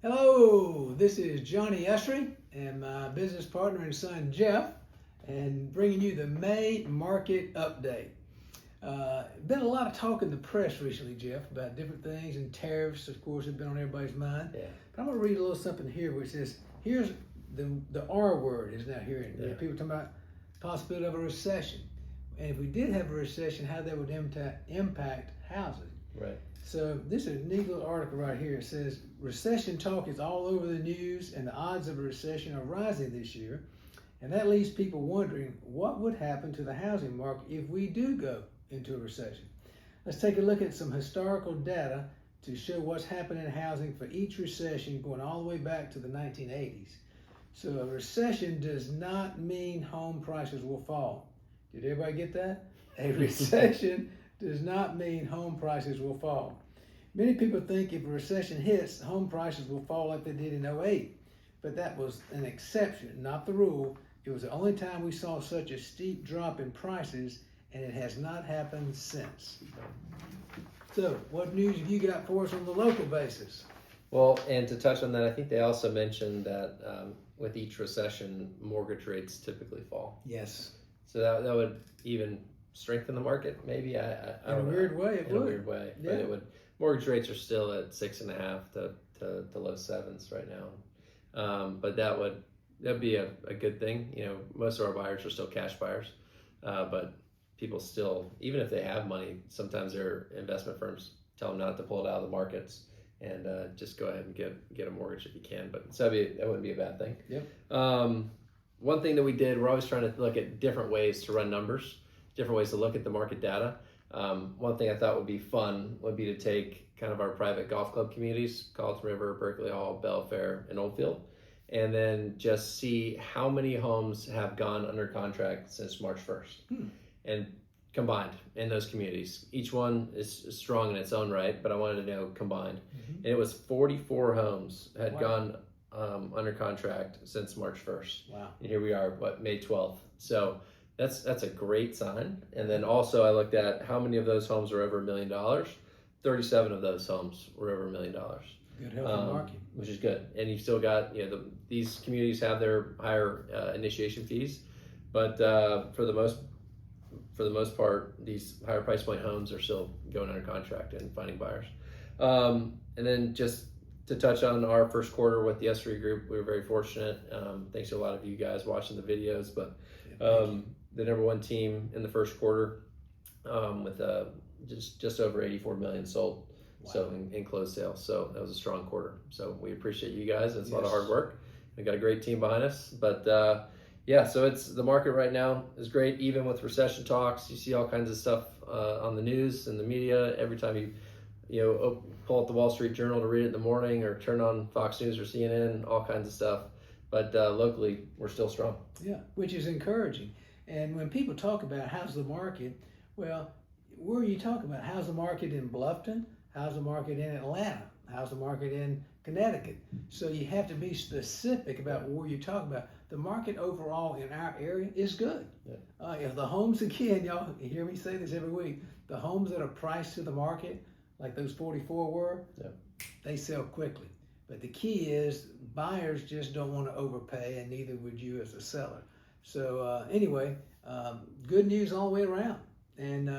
Hello, this is Johnny Essery and my business partner and son Jeff, and bringing you the May market update. Been a lot of talk in the press recently, Jeff, about different things, and tariffs, of course, have been on everybody's mind. Yeah. But I'm going to read a little something here where it says, here's the R word is now here. Yeah. People talking about possibility of a recession. And if we did have a recession, how that would impact housing. Right. So this is a neat little article right here. It says recession talk is all over the news and the odds of a recession are rising this year. And that leaves people wondering what would happen to the housing market if we do go into a recession. Let's take a look at some historical data to show what's happened in housing for each recession going all the way back to the 1980s. So a recession does not mean home prices will fall. Did everybody get that? A recession does not mean home prices will fall. Many people think if a recession hits, home prices will fall like they did in '08. But that was an exception, not the rule. It was the only time we saw such a steep drop in prices, and it has not happened since. So, what news have you got for us on the local basis? Well, and to touch on that, I think they also mentioned that with each recession, mortgage rates typically fall. Yes. So that would even strengthen the market, maybe. I In a don't know. weird way, it In would. a weird way, Yeah. but it would. Mortgage rates are still at 6.5 to low sevens right now, but that'd be a good thing. You know, most of our buyers are still cash buyers, but people still, even if they have money, sometimes their investment firms tell them not to pull it out of the markets and just go ahead and get a mortgage if you can. But so that wouldn't be a bad thing. Yep. One thing that we did, we're always trying to look at different ways to run numbers, different ways to look at the market data. One thing I thought would be fun would be to take kind of our private golf club communities, Carlton River, Berkeley Hall, Belfair, and Oldfield, and then just see how many homes have gone under contract since March 1st. And combined in those communities. Each one is strong in its own right, but I wanted to know combined. And it was 44 homes had gone under contract since March 1st. Wow. And here we are, May 12th. So that's a great sign. And then also I looked at how many of those homes are over $1 million. 37 of those homes were over $1 million. Good healthy market. Which is good. And you've still got, these communities have their higher initiation fees, but for the most part, these higher price point homes are still going under contract and finding buyers. And then just to touch on our first quarter with the Essery Group, we were very fortunate. Thanks to a lot of you guys watching the videos, but the number one team in the first quarter with just over 84 million sold. Wow. So in closed sales. So that was a strong quarter. So we appreciate you guys. It's a lot of hard work. We got a great team behind us, but yeah, so it's the market right now is great. Even with recession talks, you see all kinds of stuff on the news and the media. Every time you pull up the Wall Street Journal to read it in the morning, or turn on Fox News or CNN, all kinds of stuff. But locally, we're still strong. Yeah, which is encouraging. And when people talk about how's the market, well, where are you talking about? How's the market in Bluffton? How's the market in Atlanta? How's the market in Connecticut? So you have to be specific about where you're talking about. The market overall in our area is good. Yeah. If the homes, again, y'all hear me say this every week, the homes that are priced to the market, like those 44 were, they sell quickly. But the key is buyers just don't want to overpay, and neither would you as a seller. So anyway, good news all the way around. And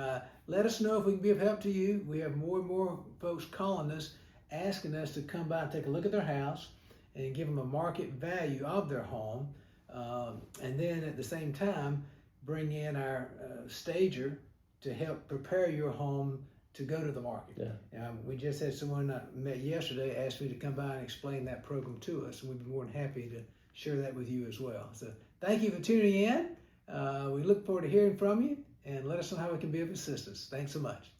let us know if we can be of help to you. We have more and more folks calling us, asking us to come by and take a look at their house and give them a market value of their home. And then at the same time, bring in our stager to help prepare your home to go to the market. Yeah. We just had someone I met yesterday asked me to come by and explain that program to us, and we'd be more than happy to share that with you as well. So thank you for tuning in. We look forward to hearing from you, and let us know how we can be of assistance. Thanks so much.